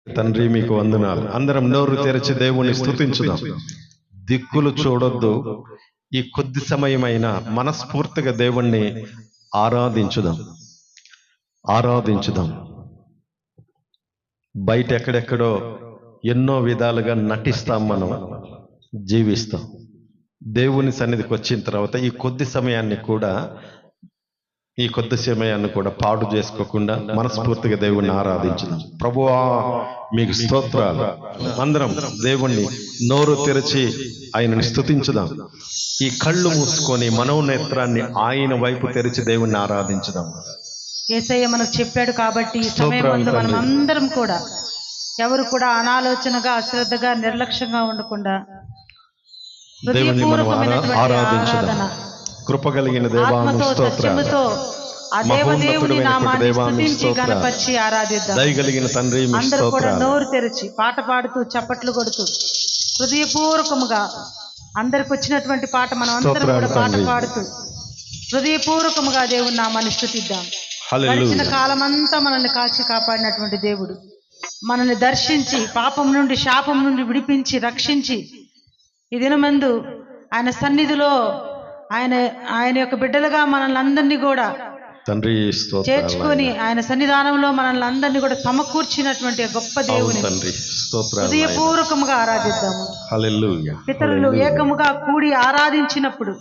తండ్రి మీకు వందనాలు. అందరం నోరు తెరిచి దేవుణ్ణి స్తుతించుదాం. దిక్కులు చూడొద్దు. ఈ కొద్ది సమయమైనా మనస్ఫూర్తిగా దేవుణ్ణి ఆరాధించుదాం. బయట ఎక్కడెక్కడో ఎన్నో విధాలుగా నటిస్తాం, మనం జీవిస్తాం. దేవుని సన్నిధికి వచ్చిన తర్వాత ఈ కొద్ది సమయాన్ని కూడా పాడు చేసుకోకుండా మనస్ఫూర్తిగా దేవుణ్ణి ఆరాధించుదాం. ప్రభువా మీకు స్తోత్రాలు. అందరం దేవుణ్ణి నోరు తెరిచి ఆయనని స్తుతించుదాం. ఈ కళ్ళు మూసుకొని మనోనేత్రాన్ని ఆయన వైపు తెరిచి దేవుణ్ణి ఆరాధించుదాం. యేసయ్య మనకు చెప్పాడు కాబట్టి ఈ సమయంలో మనం అందరం కూడా ఎవరు కూడా అనాలోచనగా, అశ్రద్ధగా, నిర్లక్ష్యంగా ఉండకుండా దేవుని మనం ఆరాధించుదాం. కృప కలిగిన దేవాను స్తోత్రాలు. దయగలిగిన తండ్రి అందరూ కూడా నోరు తెరిచి పాట పాడుతూ చప్పట్లు కొడుతూ హృదయపూర్వకముగా అందరికి వచ్చినటువంటి పాట మనం అందరం కూడా పాట పాడుతూ హృదయపూర్వకముగా దేవుని నామాన్ని స్తుతిద్దాం. గడిచిన కాలమంతా మనల్ని కాచి కాపాడినటువంటి దేవుడు, మనల్ని దర్శించి పాపం నుండి, శాపం నుండి విడిపించి, రక్షించి ఈ దినమందు ఆయన సన్నిధిలో ఆయన యొక్క బిడ్డలుగా మనల్ని అందరినీ కూడా తండ్రి చేర్చుకొని ఆయన సన్నిధానంలో మనల్ని అందరినీ కూడా సమకూర్చినటువంటి గొప్ప దేవుని హృదయపూర్వకముగా ఆరాధిద్దాము. పితరులు ఏకముగా కూడి ఆరాధించినప్పుడు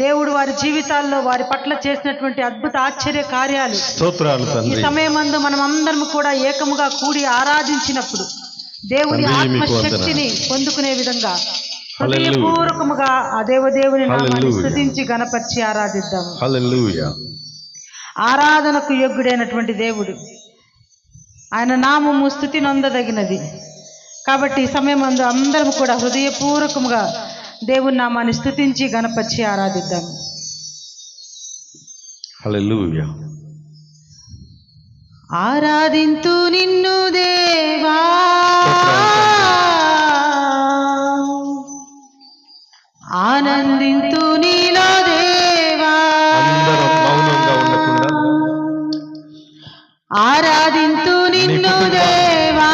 దేవుడు వారి జీవితాల్లో వారి పట్ల చేసినటువంటి అద్భుత ఆశ్చర్య కార్యాలు ఈ సమయమందు మనం అందరం కూడా ఏకముగా కూడి ఆరాధించినప్పుడు దేవుని ఆత్మశక్తిని పొందుకునే విధంగా హృదయపూర్వకముగా ఆ దేవదేవుని నామాన్ని స్తుతించి గణపరిచి ఆరాధిద్దాము. ఆరాధనకు యోగ్యుడైనటువంటి దేవుడు, ఆయన నామము స్తుతి నొందదగినది. కాబట్టి ఈ సమయమందు అందరం కూడా హృదయపూర్వకముగా దేవుని నామాన్ని స్తుతించి గణపరిచి ఆరాధిద్దాము. హల్లెలూయా. ఆరాధింతు నిన్ను దేవా, ఆనందింతు నీలో దేవా, ఆరాధింతు నిన్ను దేవా,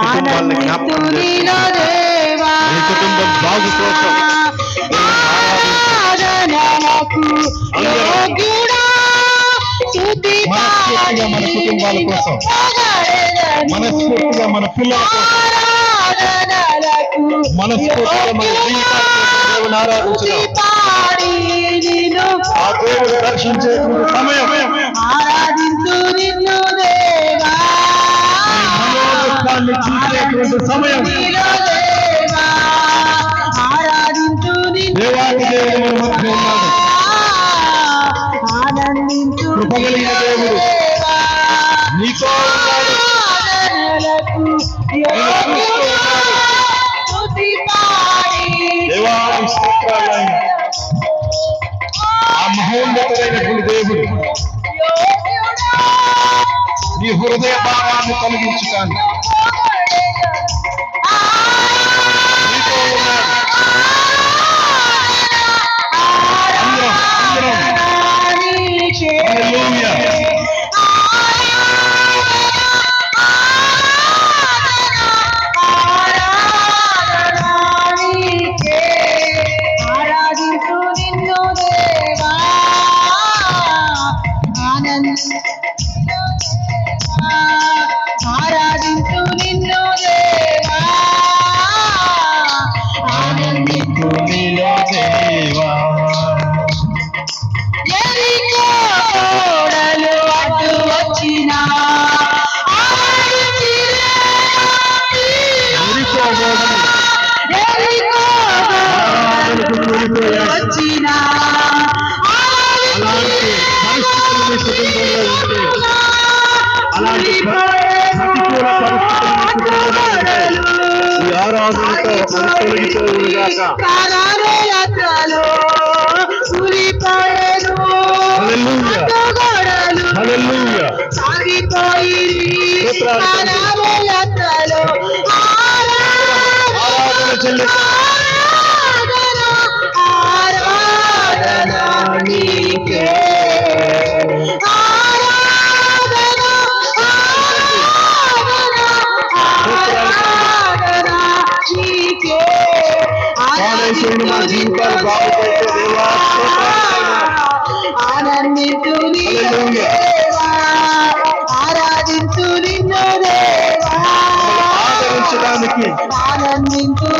ఆనందింతు నీలో దేవా, ఆరాధనలకు యోగ్యుడా, మనస్ఫూర్తిగా మన కుటుంబాల కోసం, మనస్ఫూర్తిగా మన పిల్లల కోసం, మనస్ఫూర్తిగా మన జీవితాలను ఆరాధించుదాం. ఆ దేవుడు దర్శించేటువంటి సమయం, ఆరాధించు నిన్ను దేవా, మనోదుఃఖాన్ని చూసేటువంటి సమయం. ఆరాధించు దేవాది దేవుడు మన మధ్య ఉన్నాడు. ఆనందించు కృపగలిగిన దేవుడు నీతో ఉన్నాడు. దేవాది స్తోత్రాలు. ఆ మహోన్నతమైనటువంటి దేవుడు నీ హృదయ భావాన్ని కలిగించుతాను. నీతో ఉన్నాడు. హల్లెలూయా. ఆరాధించు నిన్ను దేవా, ఆనందించు నీలో దేవా. ఎరికో కోడలు అడ్డు వచ్చినా, ఎరికో కోడలు వచ్చినా, అలాంటి పరిస్థితులు మీ కుటుంబంలో ఉంటే, అలాంటి ప్రతికూల పరిస్థితులు ఈ ఆరాధనతో తొలగిపోవుగాక. హల్లెలూయా. హల్లెలూయా. ఆరాధన చెల్లిద్దాం. నీకే ఆరాధన పాడైపోయిన మా జీవితాలు బాగుపడితే దేవా ఆనందించు నిన్ను దేవా, ఆరాధించు నిన్ను దేవా, ఆదరించడానికి ఆనందించు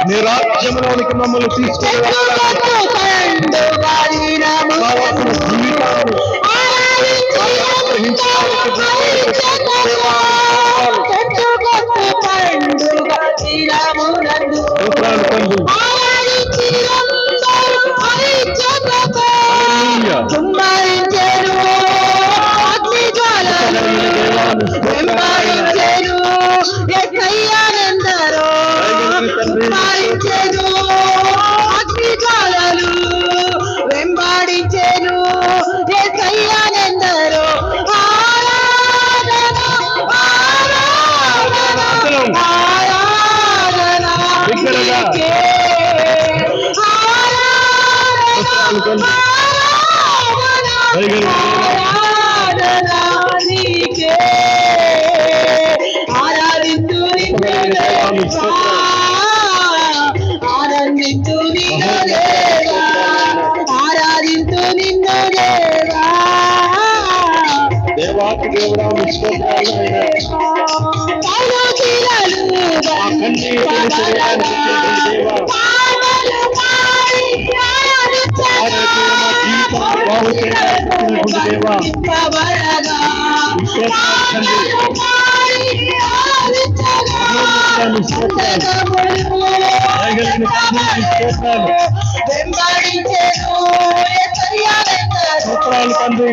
నీ రాజ్యంలోనికి మమ్మల్ని తీసుకెళ్ళడానికి వెంబాడించెను యేసయ్యనెందరో, ఆరాధించు నిన్ను దేవా, ఆనందించు నిన్ను దేవా, ఆరాధించు నిన్ను దేవా, దేవాకి దేవుడా సూత్రాలు తండ్రి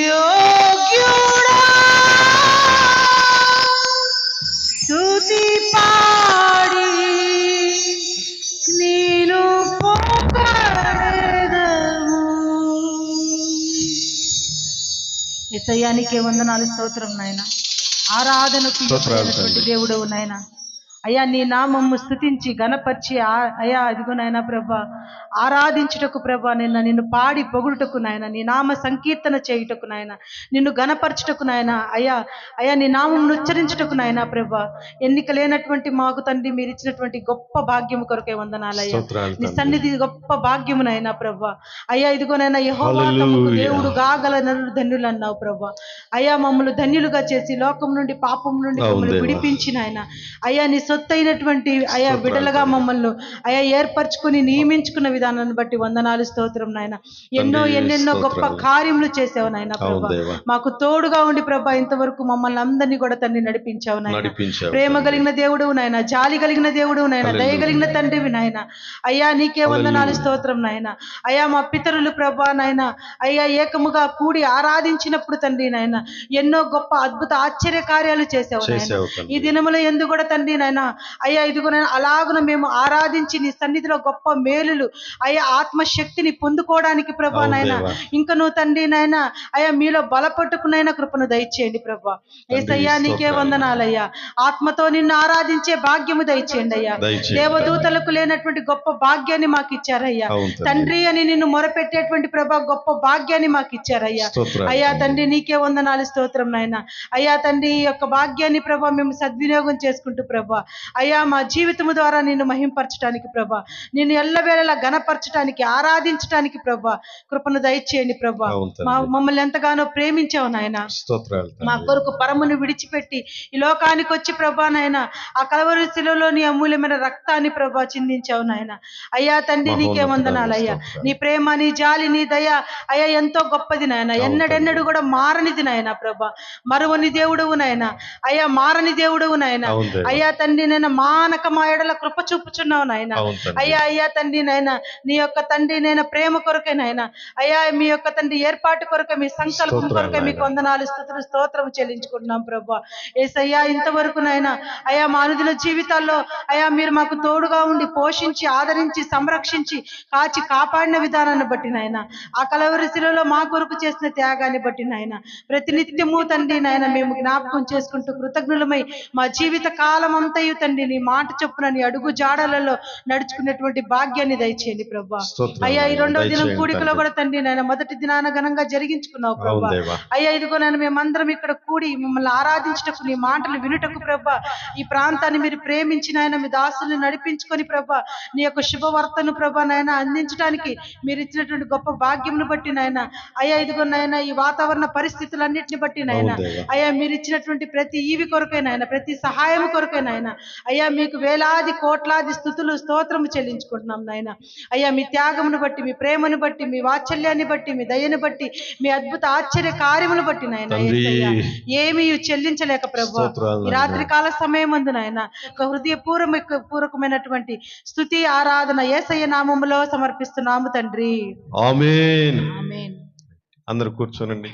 యోగ్యుడా యేసయ్యా నీకే వందనాలు, స్తోత్రం నాయన. ఆరాధనకు యోగ్యుడైనటువంటి దేవుడవు నాయన. అయ్యా నీ నామము స్తుతించి గణపరిచి అయ్యా ఇదిగో నాయన ప్రభా ఆరాధించుటకు ప్రభా నిన్ను పాడి పొగుడుటకు నాయన, నీ నామ సంకీర్తన చేయుటకు నాయన, నిన్ను గణపరచుటకు నాయన, అయ్యా అయ్యా నీ నామం ఉచ్చరించుటకు నాయన ప్రభా, ఎన్నిక లేనటువంటి మాకు తండ్రి మీరు ఇచ్చినటువంటి గొప్ప భాగ్యము కొరకే వందనాలయ్యా. నీ సన్నిధి గొప్ప భాగ్యము నాయన ప్రభా. అయ్యా ఇదిగోనైనా యెహోవా తమకు దేవుడు గాగల నరులు ధన్యులు అన్నావు ప్రభా. అయ్యా మమ్మల్ని ధన్యులుగా చేసి లోకం నుండి పాపం నుండి మమ్మల్ని విడిపించిన ఆయన అయ్యా నీ సొత్తైనటువంటి అయ్యా బిడ్డలుగా మమ్మల్ని అయ్యా ఏర్పరచుకుని నియమించుకున్న విధానాన్ని బట్టి వందనాలు, స్తోత్రం నాయన. ఎన్నెన్నో గొప్ప కార్యములు చేసావు నాయన ప్రభా. మాకు తోడుగా ఉండి ప్రభా ఇంతవరకు మమ్మల్ని అందరినీ కూడా తండ్రి నడిపించావు నాయన. ప్రేమ కలిగిన దేవుడు నాయన, జాలి కలిగిన దేవుడు నాయన, దయ కలిగిన తండ్రివి నాయన. అయ్యా నీకే వందనాలు, స్తోత్రం నాయన. అయ్యా మా పితరులు ప్రభా నాయన అయ్యా ఏకముగా కూడి ఆరాధించినప్పుడు తండ్రి నాయన ఎన్నో గొప్ప అద్భుత ఆశ్చర్య కార్యాలు చేసావు నాయన. ఈ దినముల యందు కూడా తండ్రి నాయన అయ్యా ఇదిగో అలాగున మేము ఆరాధించి నీ సన్నిధిలో గొప్ప మేలులు అయ్యా ఆత్మశక్తిని పొందుకోవడానికి ప్రభా నాయన ఇంకా నువ్వు తండ్రి నాయన అయ్యా మీలో బలపట్టుకునైనా కృపను దయచేయండి ప్రభా. యేసయ్యా నీకే వందనాలయ్యా. ఆత్మతో నిన్ను ఆరాధించే భాగ్యము దయచేయండి అయ్యా. దేవదూతలకు లేనటువంటి గొప్ప భాగ్యాన్ని మాకు ఇచ్చారయ్యా. తండ్రి అని నిన్ను మొరపెట్టేటువంటి ప్రభా గొప్ప భాగ్యాన్ని మాకు ఇచ్చారయ్యా. అయ్యా తండ్రి నీకే వందనాలు, స్తోత్రం నాయన. అయ్యా తండ్రి ఈ యొక్క భాగ్యాన్ని ప్రభా మేము సద్వినియోగం చేసుకుంటూ ప్రభా అయ్యా మా జీవితము ద్వారా నిన్ను మహింపరచడానికి ప్రభా, నిన్ను ఎల్లవేళలా ఘనపరచడానికి ఆరాధించడానికి ప్రభా కృపను దయచేయండి ప్రభా. మమ్మల్ని ఎంతగానో ప్రేమించావు నాయన. మా కొరకు పరమును విడిచిపెట్టి ఈ లోకానికి వచ్చి ప్రభా నాయన ఆ కలవరి శిలువలోని అమూల్యమైన రక్తాన్ని ప్రభా చిందించావు నాయన. అయ్యా తండ్రి నీకే వందనాలయ్యా. నీ ప్రేమ, నీ జాలి, నీ దయ అయ్యా ఎంతో గొప్పది నాయన. ఎన్నడెన్నడు కూడా మారనిది నాయన ప్రభా. మరువని దేవుడువు నాయన, అయ్యా మారని దేవుడువు నాయన. అయ్యా తండ్రి నేను మానక మా ఎడల కృప చూపుచున్నావు నాయన. అయ్యా అయ్యా తండ్రి నాయన నీ యొక్క తండ్రి నేను ప్రేమ కొరకే నాయన అయ్యా మీ యొక్క తండ్రి ఏర్పాటు కొరకే మీ సంకల్పం కొరకే మీకు వందనాలు, స్తుతులు, స్తోత్రం చెల్లించుకుంటున్నాం ప్రభా. యేసయ్యా ఇంతవరకు నాయన అయ్యా మా అనుదిన జీవితాల్లో అయ్యా మీరు మాకు తోడుగా ఉండి పోషించి ఆదరించి సంరక్షించి కాచి కాపాడిన విధానాన్ని బట్టి నాయన, ఆ కలవరి శిలువలో మా కొరకు చేసిన త్యాగాన్ని బట్టి నాయన ప్రతినిత్యము తండ్రి నాయన మేము జ్ఞాపకం చేసుకుంటూ కృతజ్ఞులమై మా జీవిత కాలం అంతయు తండ్రి నీ మాట చొప్పున నీ అడుగు జాడలలో నడుచుకునేటువంటి భాగ్యాన్ని దయచేయండి ప్రభా. అయ్యా ఈ రెండవ దినం కూడికలో కూడా తండ్రి నాయన మొదటి దినాన ఘనంగా జరిగించుకున్నావు ప్రభా. అయ్యా ఇదిగో నేను మేమందరం ఇక్కడ కూడి మిమ్మల్ని ఆరాధించుటకు నీ మాటలు వినుటకు ప్రభా ఈ ప్రాంతాన్ని మీరు ప్రేమించిన ఆయన మీ దాసుల్ని నడిపించుకొని ప్రభా నీ యొక్క శుభవార్తను ప్రభా నాయన అందించడానికి మీరు ఇచ్చినటువంటి గొప్ప భాగ్యమును బట్టి నాయన అయ్యా ఇదిగో నాయన ఈ వాతావరణ పరిస్థితులన్నింటిని బట్టి నాయన అయ్యా మీరు ఇచ్చినటువంటి ప్రతి ఈవి కొరకే నాయన ప్రతి సహాయం కొరకే నాయన అయ్యా మీకు వేలాది కోట్లాది స్తుతులు స్తోత్రము చెల్లించుకుంటున్నాం నాయన. అయ్యా మీ త్యాగమును బట్టి, మీ ప్రేమను బట్టి, మీ వాత్సల్యాన్ని బట్టి, మీ దయను బట్టి, మీ అద్భుత ఆశ్చర్య కార్యమును బట్టి నాయన ఏమీ చెల్లించలేక ప్రభు ఈ రాత్రి కాల సమయం ముందు నాయన ఒక హృదయపూర్వకమైనటువంటి స్తుతి ఆరాధన యేసయ్య నామములో సమర్పిస్తున్నాము తండ్రి. ఆమేన్. అందరూ కూర్చోనండి.